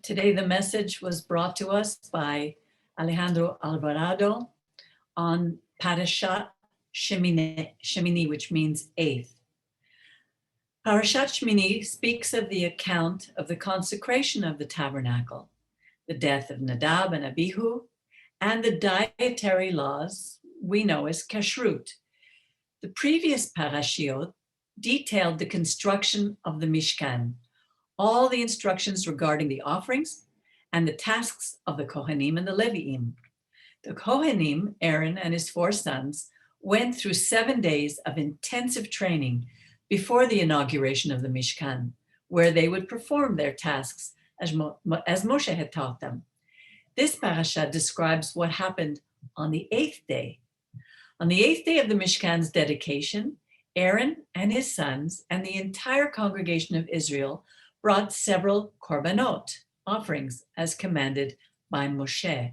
Today, the message was brought to us by Alejandro Alvarado on Parashat Shemini, which means eighth. Parashat Shemini speaks of the account of the consecration of the tabernacle, the death of Nadab and Abihu, and the dietary laws we know as kashrut. The previous parashiot detailed the construction of the Mishkan, all the instructions regarding the offerings and the tasks of the Kohanim and the Leviim. The Kohanim, Aaron and his 4 sons, went through 7 days of intensive training before the inauguration of the Mishkan, where they would perform their tasks as Moshe had taught them. This parasha describes what happened on the 8th day. On the 8th day of the Mishkan's dedication, Aaron and his sons and the entire congregation of Israel brought several korbanot, offerings, as commanded by Moshe.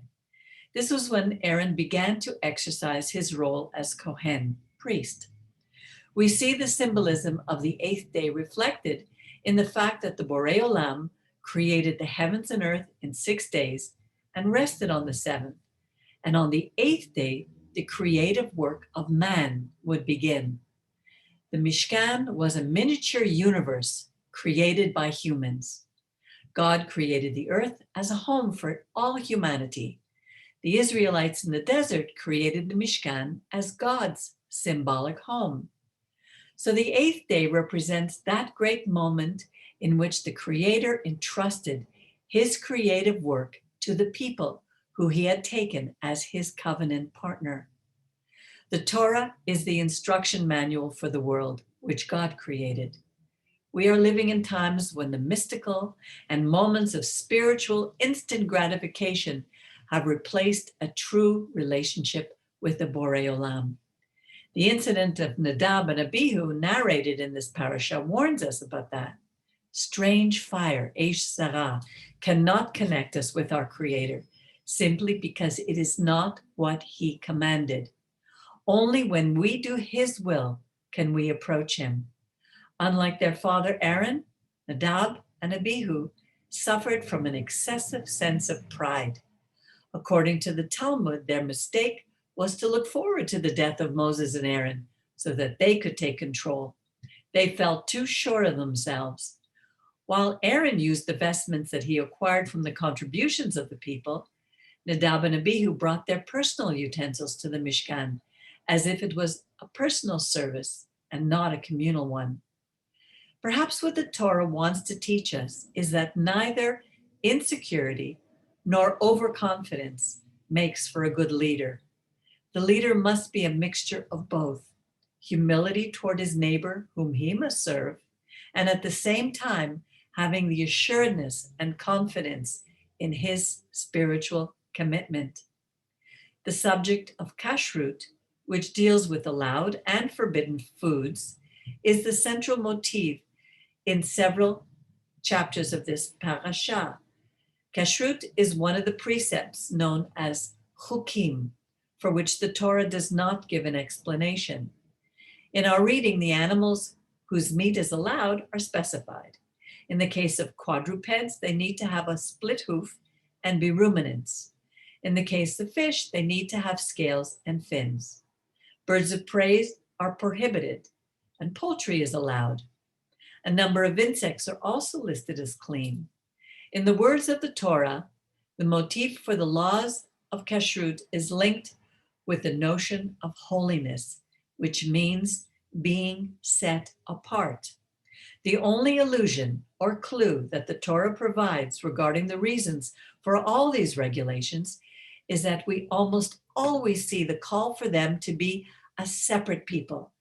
This was when Aaron began to exercise his role as Kohen, priest. We see the symbolism of the 8th day reflected in the fact that the Borei Olam created the heavens and earth in 6 days and rested on the 7th. And on the 8th day, the creative work of man would begin. The Mishkan was a miniature universe created by humans. God created the earth as a home for all humanity. The Israelites in the desert created the Mishkan as God's symbolic home. So the 8th day represents that great moment in which the Creator entrusted his creative work to the people who he had taken as his covenant partner. The Torah is the instruction manual for the world, which God created. We are living in times when the mystical and moments of spiritual instant gratification have replaced a true relationship with the Borei Olam. The incident of Nadab and Abihu narrated in this parasha warns us about that. Strange fire, Eish Sarah, cannot connect us with our Creator simply because it is not what He commanded. Only when we do His will can we approach Him. Unlike their father Aaron, Nadab and Abihu suffered from an excessive sense of pride. According to the Talmud, their mistake was to look forward to the death of Moses and Aaron so that they could take control. They felt too sure of themselves. While Aaron used the vestments that he acquired from the contributions of the people, Nadab and Abihu brought their personal utensils to the Mishkan as if it was a personal service and not a communal one. Perhaps what the Torah wants to teach us is that neither insecurity nor overconfidence makes for a good leader. The leader must be a mixture of both, humility toward his neighbor whom he must serve, and at the same time having the assuredness and confidence in his spiritual commitment. The subject of kashrut, which deals with allowed and forbidden foods, is the central motif in several chapters of this parasha. Kashrut is one of the precepts known as chukim, for which the Torah does not give an explanation. In our reading, the animals whose meat is allowed are specified. In the case of quadrupeds, they need to have a split hoof and be ruminants. In the case of fish, they need to have scales and fins. Birds of prey are prohibited, and poultry is allowed. A number of insects are also listed as clean. In the words of the Torah, the motif for the laws of kashrut is linked with the notion of holiness, which means being set apart. The only allusion or clue that the Torah provides regarding the reasons for all these regulations is that we almost always see the call for them to be a separate people,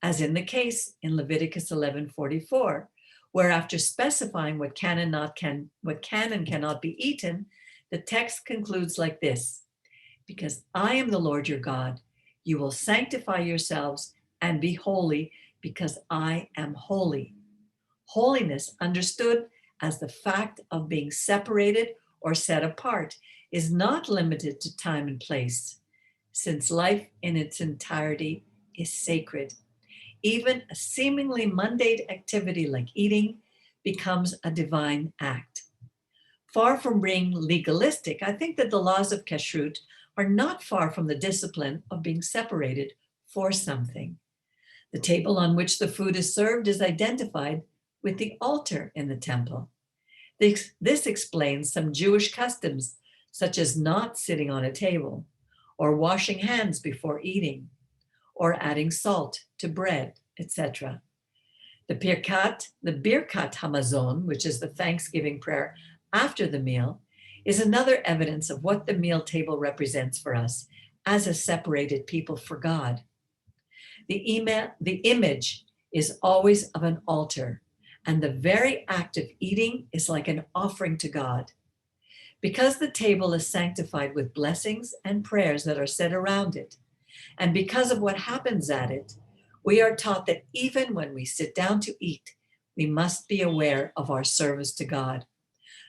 as in the case in Leviticus 11:44, where after specifying what can and cannot be eaten, the text concludes like this: because I am the Lord your God, you will sanctify yourselves and be holy, because I am holy. Holiness, understood as the fact of being separated or set apart, is not limited to time and place, since life in its entirety is sacred. Even a seemingly mundane activity like eating becomes a divine act. Far from being legalistic, I think that the laws of kashrut are not far from the discipline of being separated for something. The table on which the food is served is identified with the altar in the temple. This explains some Jewish customs, such as not sitting on a table, or washing hands before eating, or adding salt to bread, etc. The Birkat Hamazon, which is the Thanksgiving prayer after the meal, is another evidence of what the meal table represents for us as a separated people for God. The image is always of an altar, and the very act of eating is like an offering to God. Because the table is sanctified with blessings and prayers that are said around it, and because of what happens at it, we are taught that even when we sit down to eat, we must be aware of our service to God.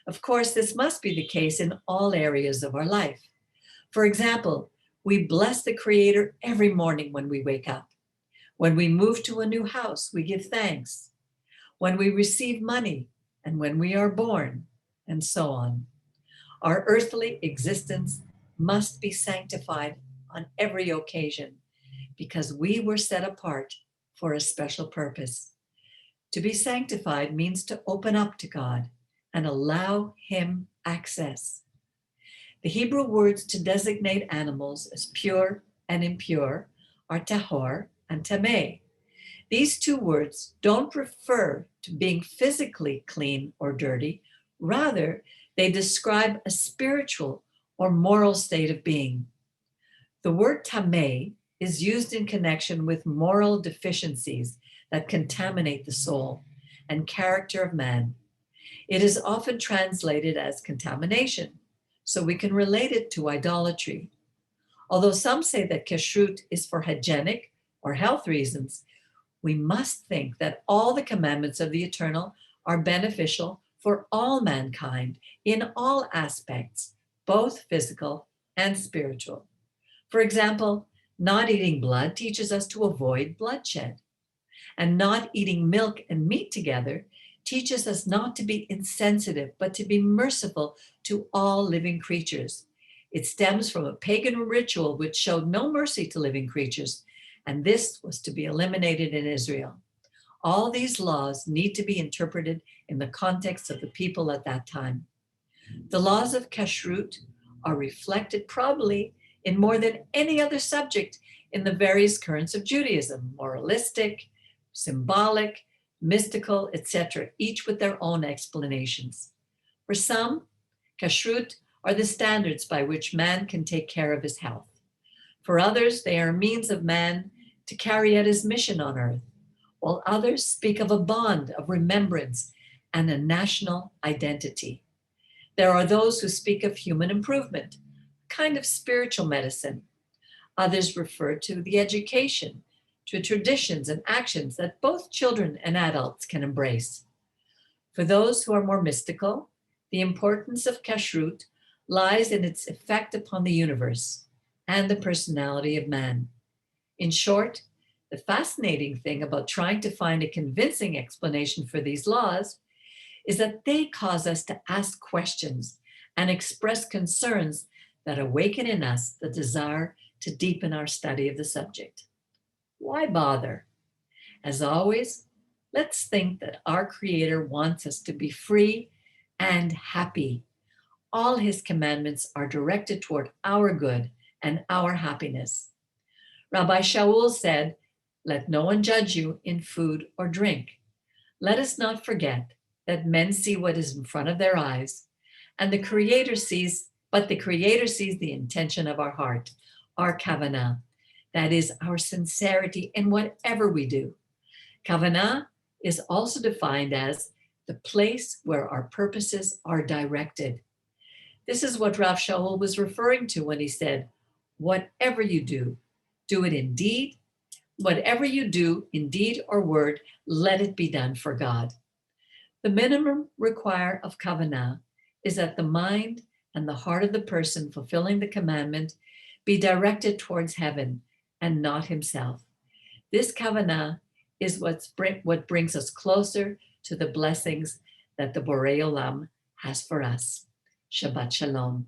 Of course, this must be the case in all areas of our life. For example, we bless the Creator every morning when we wake up. When we move to a new house, we give thanks. When we receive money, and when we are born, and so on. Our earthly existence must be sanctified on every occasion because we were set apart for a special purpose. To be sanctified means to open up to God and allow Him access. The Hebrew words to designate animals as pure and impure are tahor and tameh. These two words don't refer to being physically clean or dirty. Rather, they describe a spiritual or moral state of being. The word tameh is used in connection with moral deficiencies that contaminate the soul and character of man. It is often translated as contamination, so we can relate it to idolatry. Although some say that kashrut is for hygienic or health reasons, we must think that all the commandments of the Eternal are beneficial for all mankind in all aspects, both physical and spiritual. For example, not eating blood teaches us to avoid bloodshed, and not eating milk and meat together teaches us not to be insensitive, but to be merciful to all living creatures. It stems from a pagan ritual which showed no mercy to living creatures, and this was to be eliminated in Israel. All these laws need to be interpreted in the context of the people at that time. The laws of kashrut are reflected probably in more than any other subject in the various currents of Judaism, moralistic, symbolic, mystical, etc., each with their own explanations. For some, kashrut are the standards by which man can take care of his health. For others, they are a means of man to carry out his mission on earth, while others speak of a bond of remembrance and a national identity. There are those who speak of human improvement, a kind of spiritual medicine. Others refer to the education, to traditions and actions that both children and adults can embrace. For those who are more mystical, the importance of kashrut lies in its effect upon the universe and the personality of man. In short, the fascinating thing about trying to find a convincing explanation for these laws is that they cause us to ask questions and express concerns that awaken in us the desire to deepen our study of the subject. Why bother? As always, let's think that our Creator wants us to be free and happy. All His commandments are directed toward our good and our happiness. Rabbi Shaul said, "Let no one judge you in food or drink." Let us not forget that men see what is in front of their eyes, and the Creator sees the intention of our heart, our kavanah, that is our sincerity in whatever we do. Kavanah is also defined as the place where our purposes are directed. This is what Rav Shaul was referring to when he said, whatever you do it indeed. Whatever you do, in deed or word, let it be done for God. The minimum required of kavanah is that the mind and the heart of the person fulfilling the commandment be directed towards heaven and not himself. This kavanah is what brings us closer to the blessings that the Borei Olam has for us. Shabbat Shalom.